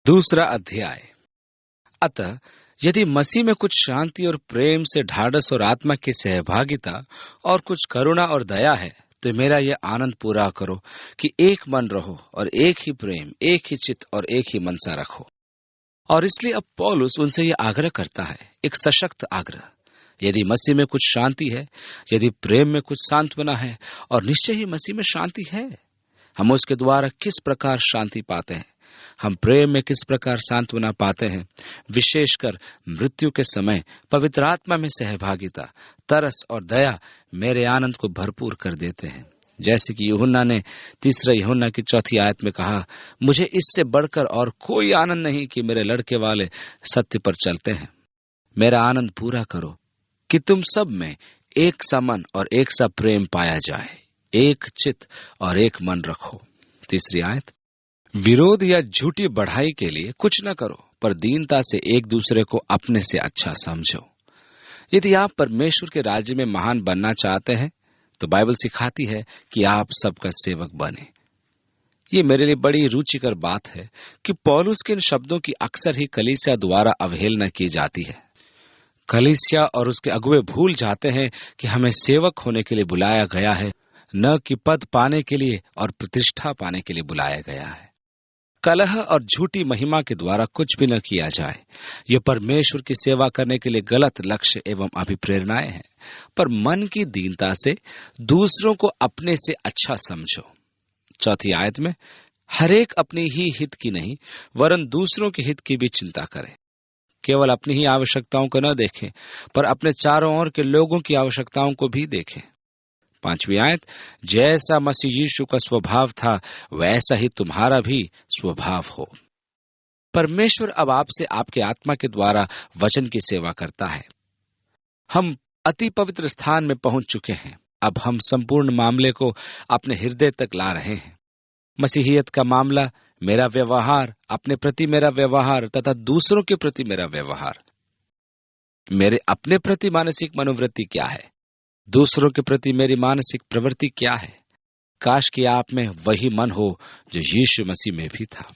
दूसरा अध्याय। अतः यदि मसीह में कुछ शांति और प्रेम से ढाढ़स और आत्मा की सहभागिता और कुछ करुणा और दया है, तो मेरा यह आनंद पूरा करो कि एक मन रहो और एक ही प्रेम, एक ही चित्त और एक ही मनसा रखो। और इसलिए अब पौलुस उनसे यह आग्रह करता है, एक सशक्त आग्रह। यदि मसीह में कुछ शांति है, यदि प्रेम में कुछ सांत्वना है, और निश्चय ही मसीह में शांति है, हम उसके द्वारा किस प्रकार शांति पाते हैं, हम प्रेम में किस प्रकार सांत्वना पाते हैं, विशेषकर मृत्यु के समय पवित्र आत्मा में सहभागिता, तरस और दया मेरे आनंद को भरपूर कर देते हैं। जैसे कि यूहन्ना ने 3 यूहन्ना की 4 आयत में कहा, मुझे इससे बढ़कर और कोई आनंद नहीं कि मेरे लड़के वाले सत्य पर चलते हैं। मेरा आनंद पूरा करो कि तुम सब में एक सा मन और एक सा प्रेम पाया जाए, एक चित्त और एक मन रखो। 3 आयत, विरोध या झूठी बढ़ाई के लिए कुछ न करो, पर दीनता से एक दूसरे को अपने से अच्छा समझो। यदि आप परमेश्वर के राज्य में महान बनना चाहते हैं, तो बाइबल सिखाती है कि आप सबका सेवक बने। ये मेरे लिए बड़ी रुचिकर बात है कि पौलुस के इन शब्दों की अक्सर ही कलीसिया द्वारा अवहेलना की जाती है। कलीसिया और उसके अगुवे भूल जाते हैं कि हमें सेवक होने के लिए बुलाया गया है, न कि पद पाने के लिए और प्रतिष्ठा पाने के लिए बुलाया गया है। कलह और झूठी महिमा के द्वारा कुछ भी न किया जाए। यह परमेश्वर की सेवा करने के लिए गलत लक्ष्य एवं अभिप्रेरणाएं हैं, पर मन की दीनता से दूसरों को अपने से अच्छा समझो। 4 आयत में, हरेक अपनी ही हित की नहीं वरन दूसरों के हित की भी चिंता करें। केवल अपनी ही आवश्यकताओं को न देखें, पर अपने चारों ओर के लोगों की आवश्यकताओं को भी देखें। 5 आयत, जैसा मसीह यीशु का स्वभाव था वैसा ही तुम्हारा भी स्वभाव हो। परमेश्वर अब आपसे आपके आत्मा के द्वारा वचन की सेवा करता है। हम अति पवित्र स्थान में पहुंच चुके हैं। अब हम संपूर्ण मामले को अपने हृदय तक ला रहे हैं। मसीहियत का मामला, मेरा व्यवहार, अपने प्रति मेरा व्यवहार तथा दूसरों के प्रति मेरा व्यवहार। मेरे अपने प्रति मानसिक मनोवृत्ति क्या है, दूसरों के प्रति मेरी मानसिक प्रवृत्ति क्या है। काश कि आप में वही मन हो जो यीशु मसीह में भी था।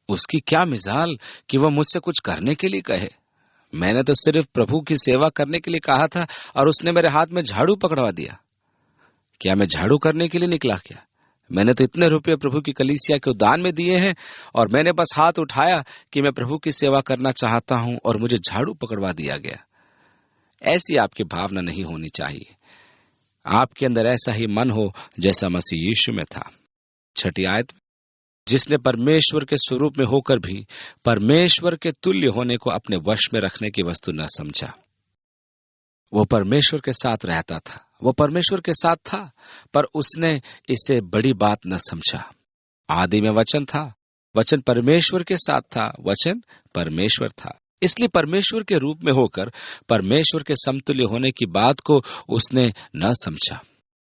उसकी क्या मिसाल कि वह मुझसे कुछ करने के लिए कहे। मैंने तो सिर्फ प्रभु की सेवा करने के लिए कहा था और उसने मेरे हाथ में झाड़ू पकड़वा दिया। क्या मैं झाड़ू करने के लिए निकला क्या? मैंने तो इतने रुपये प्रभु की कलीसिया के दान में दिए हैं और मैंने बस हाथ उठाया कि मैं प्रभु की सेवा करना चाहता हूं और मुझे झाड़ू पकड़वा दिया गया। ऐसी आपकी भावना नहीं होनी चाहिए। आपके अंदर ऐसा ही मन हो जैसा मसीह यीशु में था। 6 आयत, जिसने परमेश्वर के स्वरूप में होकर भी परमेश्वर के तुल्य होने को अपने वश में रखने की वस्तु न समझा। वो परमेश्वर के साथ रहता था, वो परमेश्वर के साथ था, पर उसने इसे बड़ी बात न समझा। आदि में वचन था, वचन परमेश्वर के साथ था, वचन परमेश्वर था। इसलिए परमेश्वर के रूप में होकर परमेश्वर के समतुल्य होने की बात को उसने न समझा।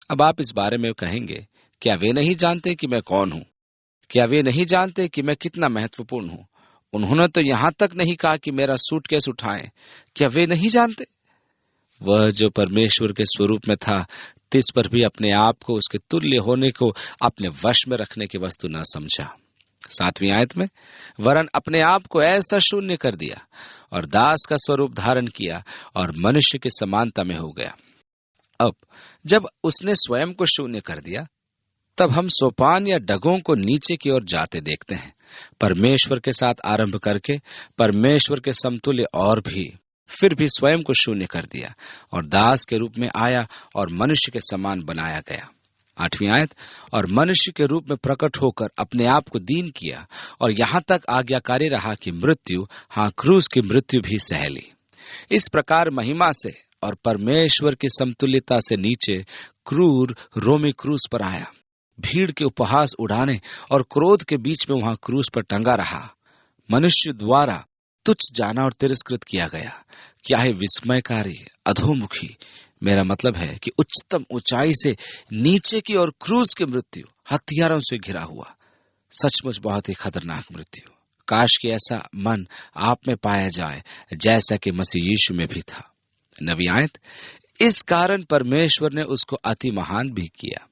अब आप इस बारे में कहेंगे, क्या वे नहीं जानते कि मैं कौन हूं? क्या वे नहीं जानते कि मैं कितना महत्वपूर्ण हूं? उन्होंने तो यहां तक नहीं कहा कि मेरा सूटकेस उठाएं। क्या वे नहीं जानते? वह जो परमेश्वर के स्वरूप में था, तिस पर भी अपने आप को उसके तुल्य होने को अपने वश में रखने की वस्तु न समझा। 7 आयत में, वरन अपने आप को ऐसा शून्य कर दिया और दास का स्वरूप धारण किया और मनुष्य की समानता में हो गया। अब जब उसने स्वयं को शून्य कर दिया, तब हम सोपान या डगों को नीचे की ओर जाते देखते हैं। परमेश्वर के साथ आरंभ करके परमेश्वर के समतुल्य और फिर भी स्वयं को शून्य कर दिया और दास के रूप में आया और मनुष्य के समान बनाया गया। 8 आयत, और मनुष्य के रूप में प्रकट होकर अपने आप को दीन किया और यहां तक आज्ञाकारी रहा कि मृत्यु, हाँ क्रूस की मृत्यु भी सह ली। इस प्रकार महिमा से और परमेश्वर की समतुल्यता से नीचे क्रूर रोमी क्रूस पर आया। भीड़ के उपहास उड़ाने और क्रोध के बीच में वहां क्रूस पर टंगा रहा। मनुष्य द्वारा तुच्छ जाना और तिरस्कृत किया गया। क्या है विस्मयकारी, अधोमुखी। मेरा मतलब है कि उच्चतम ऊंचाई से नीचे की और क्रूस की मृत्यु, हथियारों से घिरा हुआ, सचमुच बहुत ही खतरनाक मृत्यु। काश कि ऐसा मन आप में पाया जाए जैसा कि मसीह यीशु में भी था। 9 आयत, इस कारण परमेश्वर ने उसको अति महान भी किया।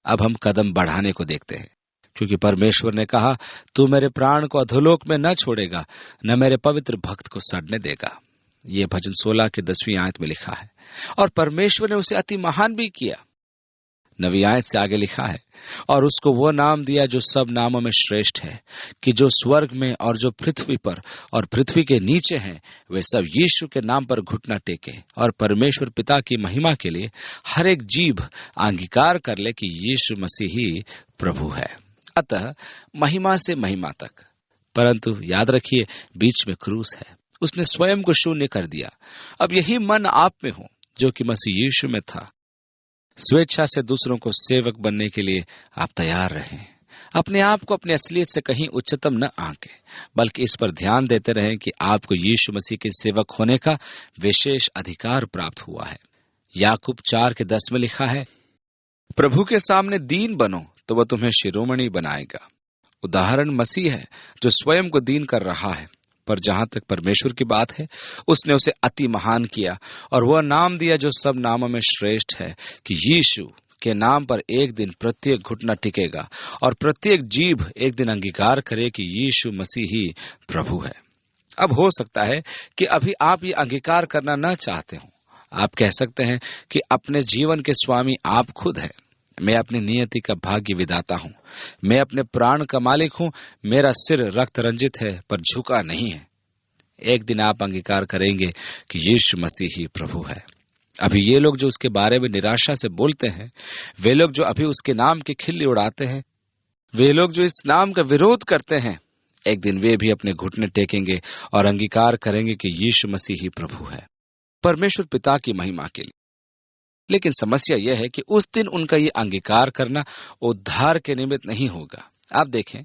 अब हम कदम बढ़ाने को देखते हैं। क्योंकि परमेश्वर ने कहा, तू मेरे प्राण को अधोलोक में न छोड़ेगा, न मेरे पवित्र भक्त को सड़ने देगा। ये भजन 16 की 10वीं आयत में लिखा है। और परमेश्वर ने उसे अति महान भी किया। 9वीं आयत से आगे लिखा है, और उसको वो नाम दिया जो सब नामों में श्रेष्ठ है, कि जो स्वर्ग में और जो पृथ्वी पर और पृथ्वी के नीचे हैं, वे सब यीशु के नाम पर घुटना टेके और परमेश्वर पिता की महिमा के लिए हर एक जीभ अंगीकार कर ले कि यीशु मसीह ही प्रभु है। अतः महिमा से महिमा तक। परंतु याद रखिए, बीच में क्रूस है। उसने स्वयं को शून्य कर दिया। अब यही मन आप में हो जो कि मसीह यीशु में था। स्वेच्छा से दूसरों को सेवक बनने के लिए आप तैयार रहें। अपने आप को अपनी असलियत से कहीं उच्चतम न आंकें, बल्कि इस पर ध्यान देते रहें कि आपको यीशु मसीह के सेवक होने का विशेष अधिकार प्राप्त हुआ है। याकूब 4 के 10 में लिखा है, प्रभु के सामने दीन बनो तो वह तुम्हें शिरोमणि बनाएगा। उदाहरण मसीह है जो स्वयं को दीन कर रहा है, पर जहां तक परमेश्वर की बात है, उसने उसे अति महान किया और वह नाम दिया जो सब नामों में श्रेष्ठ है, कि यीशु के नाम पर एक दिन प्रत्येक घुटना टिकेगा और प्रत्येक जीभ एक दिन अंगीकार करे कि यीशु मसीह ही प्रभु है। अब हो सकता है कि अभी आप ये अंगीकार करना न चाहते हो। आप कह सकते हैं कि अपने जीवन के स्वामी आप खुद हैं। मैं अपनी नियति का भाग्य विधाता हूँ। मैं अपने प्राण का मालिक हूँ। मेरा सिर रक्त रंजित है पर झुका नहीं है। एक दिन आप अंगीकार करेंगे कि यीशु मसीह ही प्रभु है। अभी ये लोग जो उसके बारे में निराशा से बोलते हैं, वे लोग जो अभी उसके नाम की खिल्ली उड़ाते हैं, वे लोग जो इस नाम का विरोध करते हैं, एक दिन वे भी अपने घुटने टेकेंगे और अंगीकार करेंगे कि यीशु मसीह ही प्रभु है, परमेश्वर पिता की महिमा के लिए। लेकिन समस्या यह है कि उस दिन उनका ये अंगीकार करना उद्धार के निमित्त नहीं होगा। आप देखें,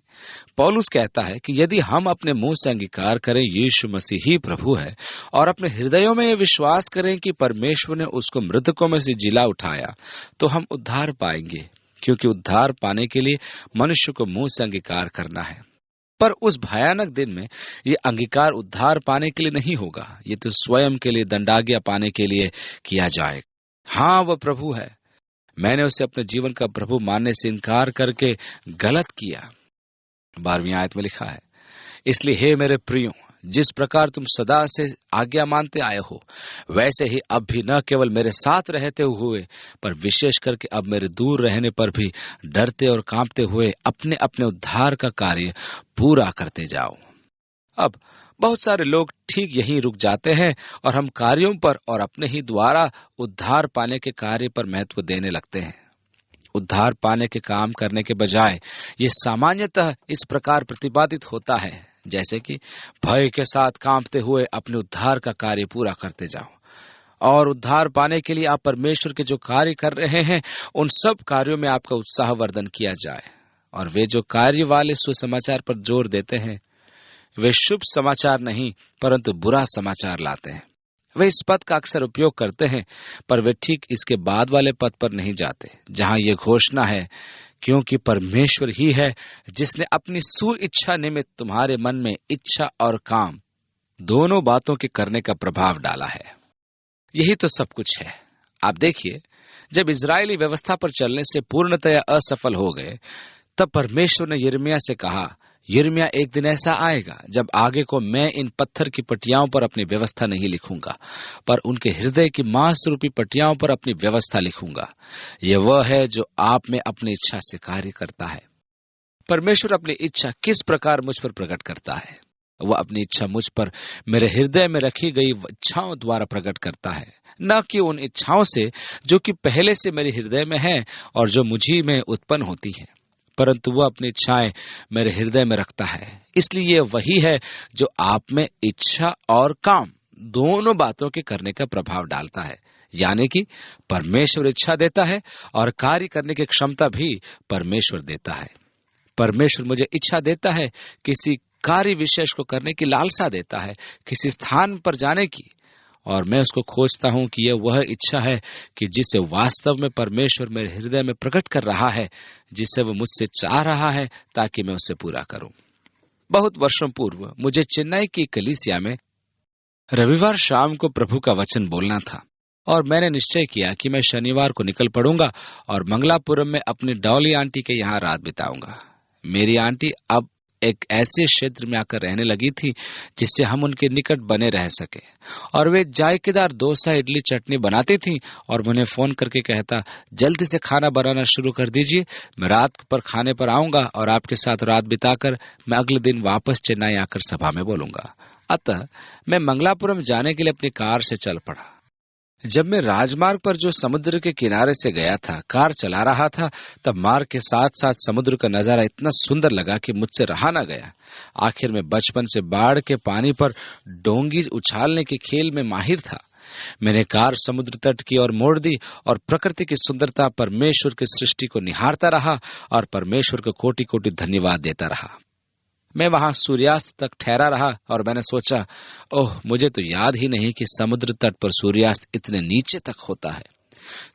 पौलुस कहता है कि यदि हम अपने मुंह से अंगीकार करें यीशु मसीह ही प्रभु है और अपने हृदयों में यह विश्वास करें कि परमेश्वर ने उसको मृतकों में से जिला उठाया, तो हम उद्धार पाएंगे। क्योंकि उद्धार पाने के लिए मनुष्य को मुंह से अंगीकार करना है। पर उस भयानक दिन में ये अंगीकार उद्धार पाने के लिए नहीं होगा, ये तो स्वयं के लिए दंडाज्ञा पाने के लिए किया जाएगा। हाँ, वह प्रभु है। मैंने उसे अपने जीवन का प्रभु मानने से इनकार करके गलत किया। 12वीं आयत में लिखा है, इसलिए हे मेरे प्रियो, जिस प्रकार तुम सदा से आज्ञा मानते आए हो, वैसे ही अब भी न केवल मेरे साथ रहते हुए, पर विशेष करके अब मेरे दूर रहने पर भी डरते और कांपते हुए अपने अपने उद्धार का कार्य पूरा करते जाओ। अब बहुत सारे लोग ठीक यहीं रुक जाते हैं और हम कार्यों पर और अपने ही द्वारा उद्धार पाने के कार्य पर महत्व देने लगते हैं। उद्धार पाने के काम करने के बजाय ये सामान्यतः इस प्रकार प्रतिपादित होता है, जैसे कि भय के साथ कांपते हुए अपने उद्धार का कार्य पूरा करते जाओ। और उद्धार पाने के लिए आप परमेश्वर के जो कार्य कर रहे हैं, उन सब कार्यों में आपका उत्साहवर्धन किया जाए। और वे जो कार्य वाले सुसमाचार पर जोर देते हैं, वे शुभ समाचार नहीं परंतु बुरा समाचार लाते हैं। वे इस पद का अक्सर उपयोग करते हैं, पर वे ठीक इसके बाद वाले पद पर नहीं जाते, जहां ये घोषणा है, क्योंकि परमेश्वर ही है जिसने अपनी सुइच्छा निमित्त तुम्हारे मन में इच्छा और काम दोनों बातों के करने का प्रभाव डाला है। यही तो सब कुछ है। आप देखिए, जब इजरायली व्यवस्था पर चलने से पूर्णतया असफल हो गए, तब परमेश्वर ने यिर्मयाह से कहा, यिर्मयाह, एक दिन ऐसा आएगा जब आगे को मैं इन पत्थर की पटियाओं पर अपनी व्यवस्था नहीं लिखूंगा, पर उनके हृदय की मांस रूपी पटियाओं पर अपनी व्यवस्था लिखूंगा। यह वह है जो आप में अपनी इच्छा से कार्य करता है। परमेश्वर अपनी इच्छा किस प्रकार मुझ पर प्रकट करता है? वह अपनी इच्छा मुझ पर मेरे हृदय में रखी गई इच्छाओं द्वारा प्रकट करता है, न कि उन इच्छाओं से जो कि पहले से मेरे हृदय में है और जो मुझी में उत्पन्न होती है, परंतु वह अपनी इच्छाएं मेरे हृदय में रखता है। इसलिए यह वही है जो आप में इच्छा और काम दोनों बातों के करने का प्रभाव डालता है। यानी कि परमेश्वर इच्छा देता है और कार्य करने की क्षमता भी परमेश्वर देता है। परमेश्वर मुझे इच्छा देता है, किसी कार्य विशेष को करने की लालसा देता है, किसी स्थान पर जाने की, और मैं उसको खोजता हूं कि यह वह इच्छा है कि जिसे वास्तव में परमेश्वर मेरे हृदय में प्रकट कर रहा है, जिसे वह मुझसे चाह रहा है, ताकि मैं उसे पूरा करूं। बहुत वर्षों पूर्व मुझे चेन्नई की कलीसिया में रविवार शाम को प्रभु का वचन बोलना था, और मैंने निश्चय किया कि मैं शनिवार को निकल पड़ूंगा और मंगलापुरम में अपनी डॉली आंटी के यहाँ रात बिताऊंगा। मेरी आंटी अब एक ऐसे क्षेत्र में आकर रहने लगी थी जिससे हम उनके निकट बने रह सके, और वे जायकेदार डोसा, इडली, चटनी बनाती थी और मुझे फोन करके कहता, जल्दी से खाना बनाना शुरू कर दीजिए, मैं रात पर खाने पर आऊंगा और आपके साथ रात बिताकर मैं अगले दिन वापस चेन्नई आकर सभा में बोलूंगा। अतः मैं मंगलापुरम जाने के लिए अपनी कार से चल पड़ा। जब मैं राजमार्ग पर जो समुद्र के किनारे से गया था, कार चला रहा था, तब मार्ग के साथ साथ समुद्र का नजारा इतना सुंदर लगा कि मुझसे रहा न गया। आखिर में बचपन से बाढ़ के पानी पर डोंगी उछालने के खेल में माहिर था। मैंने कार समुद्र तट की ओर मोड़ दी और प्रकृति की सुंदरता, परमेश्वर की सृष्टि को निहारता रहा और परमेश्वर को कोटि कोटि धन्यवाद देता रहा। मैं वहां सूर्यास्त तक ठहरा रहा और मैंने सोचा, ओह, मुझे तो याद ही नहीं कि समुद्र तट पर सूर्यास्त इतने नीचे तक होता है।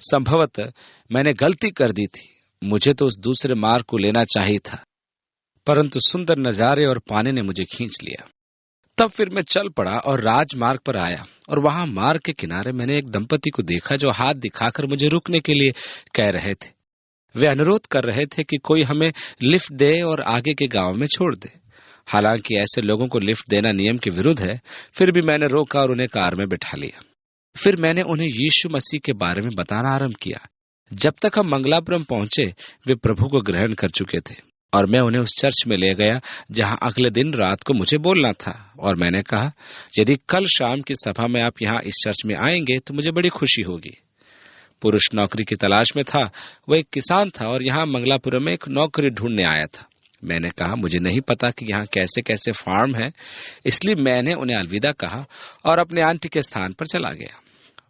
संभवतः मैंने गलती कर दी थी, मुझे तो उस दूसरे मार्ग को लेना चाहिए था, परंतु सुंदर नजारे और पानी ने मुझे खींच लिया। तब फिर मैं चल पड़ा और राजमार्ग पर आया, और वहां मार्ग के किनारे मैंने एक दंपति को देखा जो हाथ दिखाकर मुझे रुकने के लिए कह रहे थे। वे अनुरोध कर रहे थे कि कोई हमें लिफ्ट दे और आगे के गांव में छोड़ दे। हालांकि ऐसे लोगों को लिफ्ट देना नियम के विरुद्ध है, फिर भी मैंने रोका और उन्हें कार में बिठा लिया। फिर मैंने उन्हें यीशु मसीह के बारे में बताना आरंभ किया। जब तक हम मंगलापुरम पहुंचे, वे प्रभु को ग्रहण कर चुके थे, और मैं उन्हें उस चर्च में ले गया जहां अगले दिन रात को मुझे बोलना था। और मैंने कहा, यदि कल शाम की सभा में आप यहाँ इस चर्च में आएंगे तो मुझे बड़ी खुशी होगी। पुरुष नौकरी की तलाश में था। वह एक किसान था और यहाँ मंगलापुरम में एक नौकरी ढूंढने आया था। मैंने कहा, मुझे नहीं पता कि यहाँ कैसे कैसे फार्म है, इसलिए मैंने उन्हें अलविदा कहा और अपने आंटी के स्थान पर चला गया।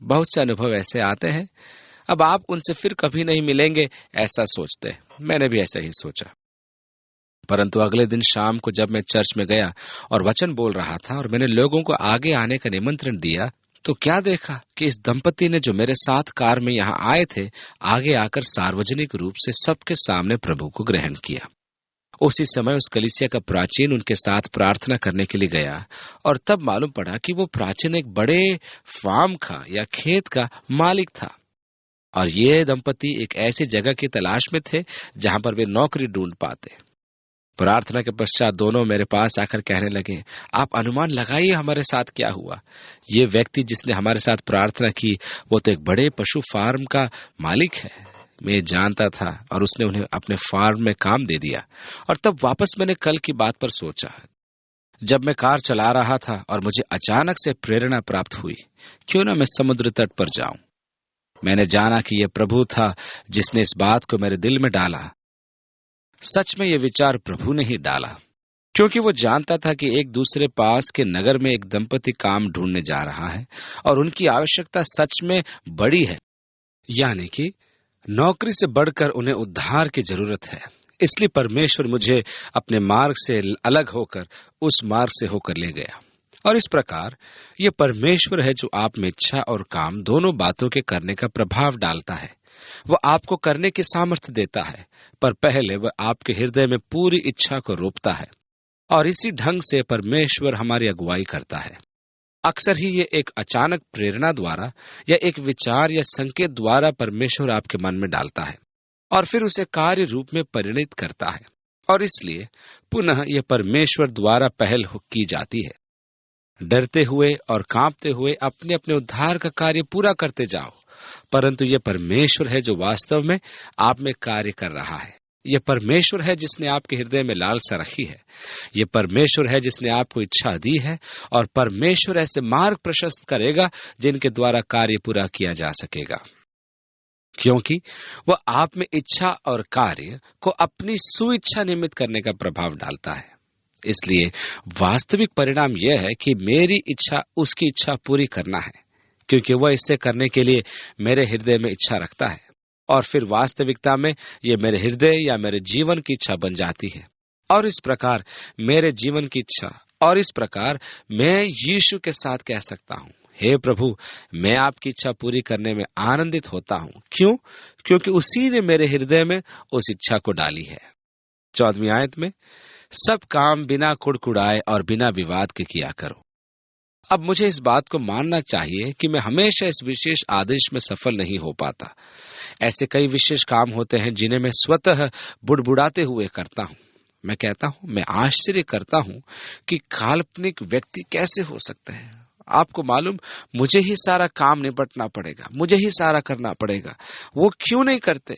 बहुत से अनुभव ऐसे आते हैं, अब आप उनसे फिर कभी नहीं मिलेंगे ऐसा सोचते। मैंने भी ऐसा ही सोचा। परंतु अगले दिन शाम को जब मैं चर्च में गया और वचन बोल रहा था और मैंने लोगों को आगे आने का निमंत्रण दिया, तो क्या देखा कि इस दंपति ने, जो मेरे साथ कार में यहाँ आए थे, आगे आकर सार्वजनिक रूप से सबके सामने प्रभु को ग्रहण किया। उसी समय उस कलीसिया का प्राचीन उनके साथ प्रार्थना करने के लिए गया, और तब मालूम पड़ा कि वो प्राचीन एक बड़े फार्म का या खेत का मालिक था, और ये दंपति एक ऐसी जगह की तलाश में थे जहां पर वे नौकरी ढूंढ पाते। प्रार्थना के पश्चात दोनों मेरे पास आकर कहने लगे, आप अनुमान लगाइए हमारे साथ क्या हुआ। ये व्यक्ति जिसने हमारे साथ प्रार्थना की, वो तो एक बड़े पशु फार्म का मालिक है। मैं जानता था और उसने उन्हें अपने फार्म में काम दे दिया। और तब वापस मैंने कल की बात पर सोचा, जब मैं कार चला रहा था और मुझे अचानक से प्रेरणा प्राप्त हुई, क्यों ना मैं समुद्र तट पर जाऊं। मैंने जाना कि यह प्रभु था जिसने इस बात को मेरे दिल में डाला। सच में यह विचार प्रभु ने ही डाला, क्योंकि वो जानता था कि एक दूसरे पास के नगर में एक दंपति काम ढूंढने जा रहा है और उनकी आवश्यकता सच में बड़ी है, यानी कि नौकरी से बढ़कर उन्हें उद्धार की जरूरत है। इसलिए परमेश्वर मुझे अपने मार्ग से अलग होकर उस मार्ग से होकर ले गया। और इस प्रकार ये परमेश्वर है जो आप में इच्छा और काम दोनों बातों के करने का प्रभाव डालता है। वह आपको करने की सामर्थ्य देता है, पर पहले वह आपके हृदय में पूरी इच्छा को रोपता है, और इसी ढंग से परमेश्वर हमारी अगुवाई करता है। अक्सर ही ये एक अचानक प्रेरणा द्वारा या एक विचार या संकेत द्वारा परमेश्वर आपके मन में डालता है और फिर उसे कार्य रूप में परिणित करता है, और इसलिए पुनः यह परमेश्वर द्वारा पहल की जाती है। डरते हुए और कांपते हुए अपने अपने उद्धार का कार्य पूरा करते जाओ, परंतु यह परमेश्वर है जो वास्तव में आप में कार्य कर रहा है। यह परमेश्वर है जिसने आपके हृदय में लालसा रखी है। यह परमेश्वर है जिसने आपको इच्छा दी है, और परमेश्वर ऐसे मार्ग प्रशस्त करेगा जिनके द्वारा कार्य पूरा किया जा सकेगा, क्योंकि वह आप में इच्छा और कार्य को अपनी सुइच्छा निमित्त करने का प्रभाव डालता है। इसलिए वास्तविक परिणाम यह है कि मेरी इच्छा उसकी इच्छा पूरी करना है, क्योंकि वह इसे करने के लिए मेरे हृदय में इच्छा रखता है, और फिर वास्तविकता में यह मेरे हृदय या मेरे जीवन की इच्छा बन जाती है। और इस प्रकार मेरे जीवन की इच्छा, और इस प्रकार मैं यीशु के साथ कह सकता हूँ, हे प्रभु, मैं आपकी इच्छा पूरी करने में आनंदित होता हूँ। क्यों? क्योंकि उसी ने मेरे हृदय में उस इच्छा को डाली है। 14वीं आयत में, सब काम बिना कुड़कुड़ाए और बिना विवाद के किया करो। अब मुझे इस बात को मानना चाहिए कि मैं हमेशा इस विशेष आदेश में सफल नहीं हो पाता। ऐसे कई विशेष काम होते हैं जिन्हें मैं स्वतः बुड़बुड़ाते हुए करता हूँ। मैं कहता हूं, मैं आश्चर्य करता हूं कि काल्पनिक व्यक्ति कैसे हो सकते हैं। आपको मालूम, मुझे ही सारा काम निपटना पड़ेगा, मुझे ही सारा करना पड़ेगा, वो क्यों नहीं करते?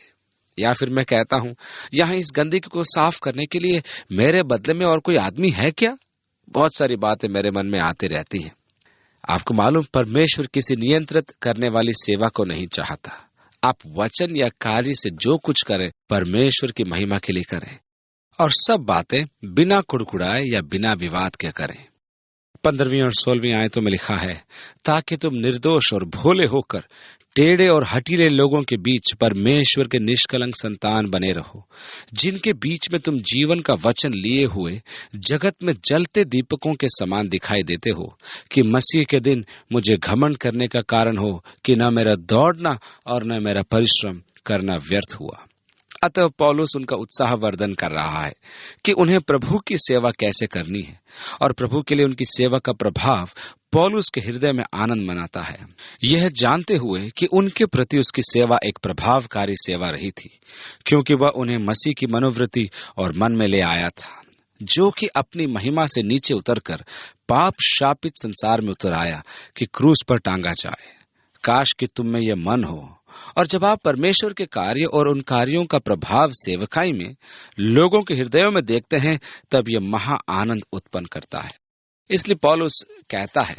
या फिर मैं कहता हूं, यहां इस गंदगी को साफ करने के लिए मेरे बदले में और कोई आदमी है क्या? बहुत सारी बातें मेरे मन में आती रहती हैं। आपको मालूम, परमेश्वर किसी नियंत्रित करने वाली सेवा को नहीं चाहता। आप वचन या कार्य से जो कुछ करें, परमेश्वर की महिमा के लिए करें, और सब बातें बिना कुड़कुड़ाए या बिना विवाद के करें। 15वीं और 16वीं आयतों में लिखा है, ताकि तुम निर्दोष और भोले होकर टेढ़े और हठीले लोगों के बीच परमेश्वर के निष्कलंक संतान बने रहो, जिनके बीच में तुम जीवन का वचन लिए हुए जगत में जलते दीपकों के समान दिखाई देते हो, कि मसीह के दिन मुझे घमंड करने का कारण हो कि न मेरा दौड़ना और न मेरा परिश्रम करना व्यर्थ हुआ। अतः पौलुस उनका उत्साहवर्धन कर रहा है कि उन्हें प्रभु की सेवा कैसे करनी है, और प्रभु के लिए उनकी सेवा का प्रभाव पौलुस के हृदय में आनंद मनाता है, यह जानते हुए कि उनके प्रति उसकी सेवा एक प्रभावकारी सेवा रही थी, क्योंकि वह उन्हें मसीह की मनोवृत्ति और मन में ले आया था, जो कि अपनी महिमा से नीचे उतरकर पाप शापित संसार में उतर आया कि क्रूस पर टांगा जाए। काश कि तुम में यह मन हो, और जब आप परमेश्वर के कार्य और उन कार्यों का प्रभाव सेवकाई में लोगों के हृदयों में देखते हैं, तब यह महा आनंद उत्पन्न करता है। इसलिए पौलुस कहता है,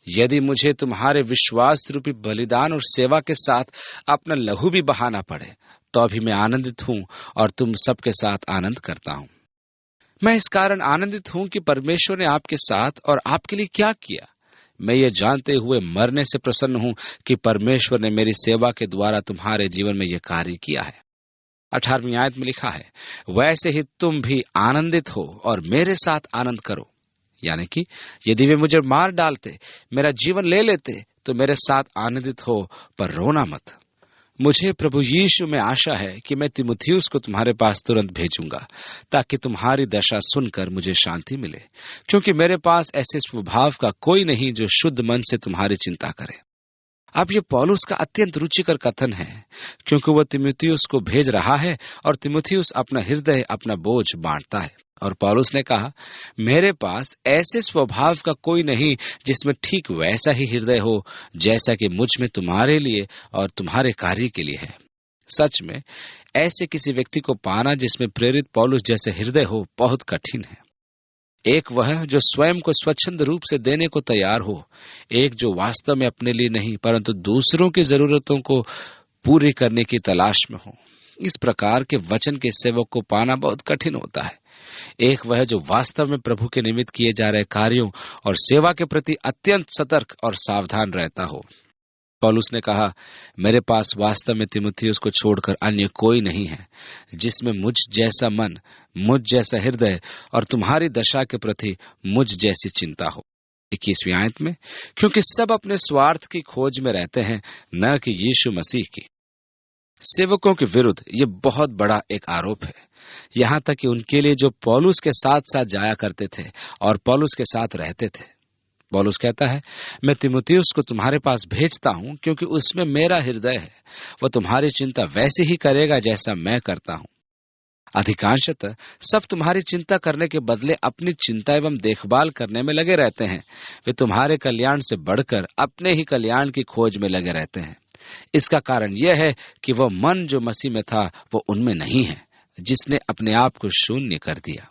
यदि मुझे तुम्हारे विश्वास रूपी बलिदान और सेवा के साथ अपना लहू भी बहाना पड़े, तो भी मैं आनंदित हूं और तुम सबके साथ आनंद करता हूं। मैं इस कारण आनंदित हूं कि परमेश्वर ने आपके साथ और आपके लिए क्या किया। मैं ये जानते हुए मरने से प्रसन्न हूं कि परमेश्वर ने मेरी सेवा के द्वारा तुम्हारे जीवन में यह कार्य किया है। 18वीं आयत में लिखा है, वैसे ही तुम भी आनंदित हो और मेरे साथ आनंद करो। यानी कि यदि वे मुझे मार डालते, मेरा जीवन ले लेते, तो मेरे साथ आनंदित हो, पर रोना मत। मुझे प्रभु यीशु में आशा है कि मैं तीमुथियुस को तुम्हारे पास तुरंत भेजूंगा, ताकि तुम्हारी दशा सुनकर मुझे शांति मिले, क्योंकि मेरे पास ऐसे स्वभाव का कोई नहीं जो शुद्ध मन से तुम्हारी चिंता करे। अब ये पौलुस का अत्यंत रुचिकर कथन है, क्योंकि वह तीमुथियुस को भेज रहा है और तीमुथियुस अपना हृदय, अपना बोझ बांटता है। और पौलुस ने कहा, मेरे पास ऐसे स्वभाव का कोई नहीं जिसमें ठीक वैसा ही हृदय हो जैसा कि मुझ में तुम्हारे लिए और तुम्हारे कार्य के लिए है। सच में ऐसे किसी व्यक्ति को पाना जिसमें प्रेरित पौलुस जैसे हृदय हो बहुत कठिन है। एक वह जो स्वयं को स्वच्छंद रूप से देने को तैयार हो, एक जो वास्तव में अपने लिए नहीं परंतु दूसरों की जरूरतों को पूरी करने की तलाश में हो। इस प्रकार के वचन के सेवक को पाना बहुत कठिन होता है। एक वह जो वास्तव में प्रभु के निमित्त किए जा रहे कार्यों और सेवा के प्रति अत्यंत सतर्क और सावधान रहता हो। पौलुस ने कहा, मेरे पास वास्तव में तीमुथियुस को छोड़कर अन्य कोई नहीं है जिसमें मुझ जैसा मन, मुझ जैसा हृदय और तुम्हारी दशा के प्रति मुझ जैसी चिंता हो। 21वीं आयत में, क्योंकि सब अपने स्वार्थ की खोज में रहते हैं, न कि यीशु मसीह की। सेवकों के विरुद्ध ये बहुत बड़ा एक आरोप है, यहाँ तक कि उनके लिए जो पौलुस के साथ साथ जाया करते थे और पौलुस के साथ रहते थे। पौलुस कहता है, मैं तीमुथियुस को तुम्हारे पास भेजता हूं क्योंकि उसमें मेरा हृदय है, वह तुम्हारी चिंता वैसे ही करेगा जैसा मैं करता हूं। अधिकांशतः सब तुम्हारी चिंता करने के बदले अपनी चिंता एवं देखभाल करने में लगे रहते हैं। वे तुम्हारे कल्याण से बढ़कर अपने ही कल्याण की खोज में लगे रहते हैं। इसका कारण यह है कि वह मन जो मसीह में था वो उनमें नहीं है, जिसने अपने आप को शून्य कर दिया।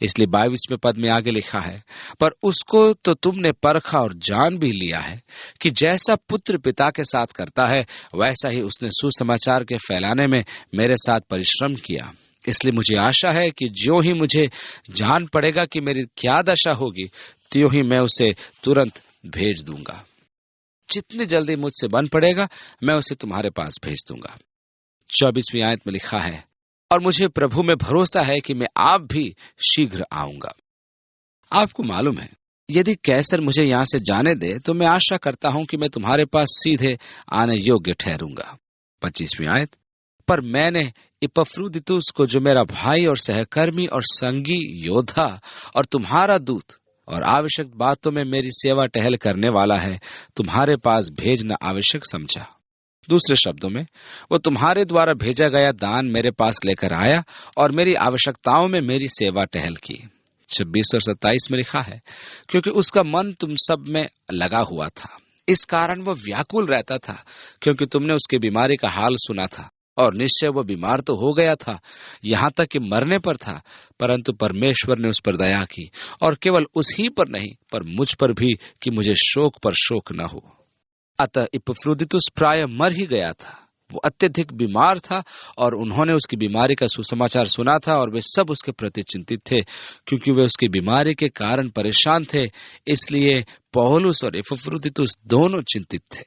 इसलिए 22वें पद में आगे लिखा है, पर उसको तो तुमने परखा और जान भी लिया है कि जैसा पुत्र पिता के साथ करता है, वैसा ही उसने सुसमाचार के फैलाने में मेरे साथ परिश्रम किया। इसलिए मुझे आशा है कि ज्यों ही मुझे जान पड़ेगा कि मेरी क्या दशा होगी, त्यों ही मैं उसे तुरंत भेज दूंगा। जितनी जल्दी मुझसे बन पड़ेगा, मैं उसे तुम्हारे पास भेज दूंगा। 24वीं आयत में लिखा है, और मुझे प्रभु में भरोसा है कि मैं आप भी शीघ्र आऊंगा। आपको मालूम है, यदि कैसर मुझे यहां से जाने दे तो मैं आशा करता हूं कि मैं तुम्हारे पास सीधे आने योग्य ठहरूंगा। 25वीं आयत, पर मैंने इपफ्रुदितुस को, जो मेरा भाई और सहकर्मी और संगी योद्धा और तुम्हारा दूत और आवश्यक बातों में मेरी सेवा टहल करने वाला है, तुम्हारे पास भेजना आवश्यक समझा। दूसरे शब्दों में, वो तुम्हारे द्वारा भेजा गया दान मेरे पास लेकर आया और मेरी आवश्यकताओं में मेरी सेवा टहल की। 26 और 27 में लिखा है, क्योंकि उसका मन तुम सब में लगा हुआ था, इस कारण वह व्याकुल रहता था, क्योंकि तुमने उसकी बीमारी का हाल सुना था। और निश्चय वह बीमार तो हो गया था, यहाँ तक कि मरने पर था, परंतु परमेश्वर ने उस पर दया की, और केवल उसी पर नहीं पर मुझ पर भी, कि मुझे शोक पर शोक न हो। अतः इपफ्रुदीतुस प्राय मर ही गया था, वो अत्यधिक बीमार था, और उन्होंने उसकी बीमारी का सुसमाचार सुना था, और वे सब उसके प्रति चिंतित थे, क्योंकि वे उसकी बीमारी के कारण परेशान थे। इसलिए पौलुस और इपफ्रुदीतुस दोनों चिंतित थे।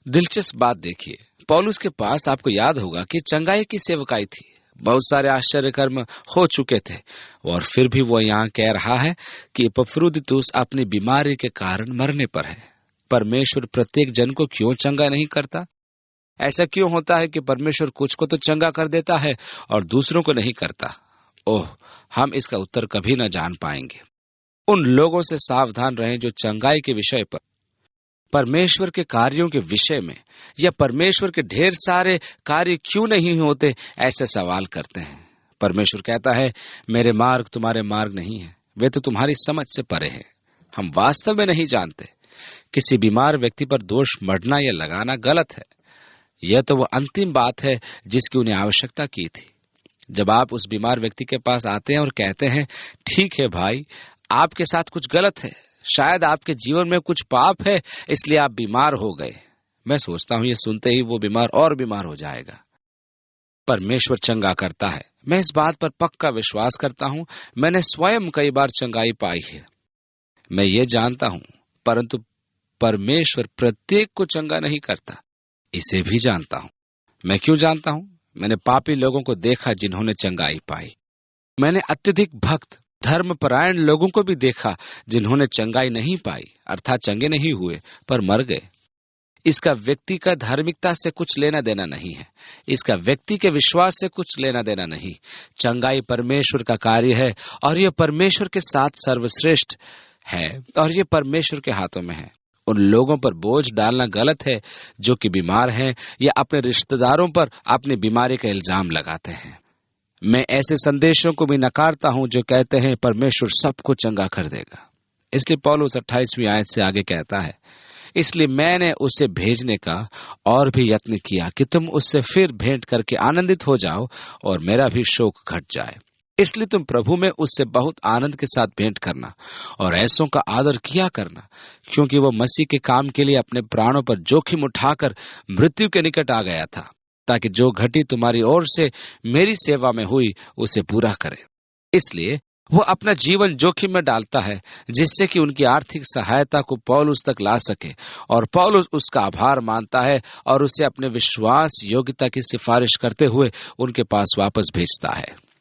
दिलचस्प बात देखिए, पौलुस के पास आपको याद होगा कि चंगाई की सेवकाई थी, बहुत सारे आश्चर्य कर्म हो चुके थे, और फिर भी वो यहाँ कह रहा है कि इपफ्रुदीतुस अपनी बीमारी के कारण मरने पर है। परमेश्वर प्रत्येक जन को क्यों चंगा नहीं करता? ऐसा क्यों होता है कि परमेश्वर कुछ को तो चंगा कर देता है और दूसरों को नहीं करता? ओह, हम इसका उत्तर कभी न जान पाएंगे। उन लोगों से सावधान रहें जो चंगाई के विषय पर, परमेश्वर के कार्यों के विषय में, या परमेश्वर के ढेर सारे कार्य क्यों नहीं होते, ऐसे सवाल करते हैं। परमेश्वर कहता है, मेरे मार्ग तुम्हारे मार्ग नहीं है, वे तो तुम्हारी समझ से परे हैं। हम वास्तव में नहीं जानते। किसी बीमार व्यक्ति पर दोष मढ़ना या लगाना गलत है। यह तो वह अंतिम बात है जिसकी उन्हें आवश्यकता की थी। जब आप उस बीमार व्यक्ति के पास आते हैं और कहते हैं, ठीक है भाई, आपके साथ कुछ गलत है, शायद आपके जीवन में कुछ पाप है, इसलिए आप बीमार हो गए, मैं सोचता हूं ये सुनते ही वो बीमार और बीमार हो जाएगा। परमेश्वर चंगा करता है, मैं इस बात पर पक्का विश्वास करता हूं। मैंने स्वयं कई बार चंगाई पाई है, मैं ये जानता हूं, परंतु परमेश्वर प्रत्येक को चंगा नहीं करता, इसे भी जानता हूं। मैं क्यों जानता हूं? मैंने पापी लोगों को देखा जिन्होंने चंगाई पाई। मैंने अत्यधिक भक्त धर्मपरायण लोगों को भी देखा जिन्होंने चंगाई नहीं पाई, अर्थात चंगे नहीं हुए पर मर गए। इसका व्यक्ति का धार्मिकता से कुछ लेना देना नहीं है, इसका व्यक्ति के विश्वास से कुछ लेना देना नहीं। चंगाई परमेश्वर का कार्य है, और यह परमेश्वर के साथ सर्वश्रेष्ठ है, और यह परमेश्वर के हाथों में है। उन लोगों पर बोझ डालना गलत है जो कि बीमार हैं, या अपने रिश्तेदारों पर अपनी बीमारी का इल्जाम लगाते हैं। मैं ऐसे संदेशों को भी नकारता हूं जो कहते हैं परमेश्वर सबको चंगा कर देगा। इसलिए पौलुस 28वीं आयत से आगे कहता है, इसलिए मैंने उसे भेजने का और भी यत्न किया कि तुम उससे फिर भेंट करके आनंदित हो जाओ और मेरा भी शोक घट जाए। इसलिए तुम प्रभु में उससे बहुत आनंद के साथ भेंट करना और ऐसों का आदर किया करना, क्योंकि वो मसीह के काम के लिए अपने प्राणों पर जोखिम उठाकर मृत्यु के निकट आ गया था, ताकि जो घटी तुम्हारी ओर से मेरी सेवा में हुई उसे पूरा करे। इसलिए वो अपना जीवन जोखिम में डालता है, जिससे कि उनकी आर्थिक सहायता को पौलुस तक ला सके, और पौलुस उसका आभार मानता है और उसे अपने विश्वास योग्यता की सिफारिश करते हुए उनके पास वापस भेजता है।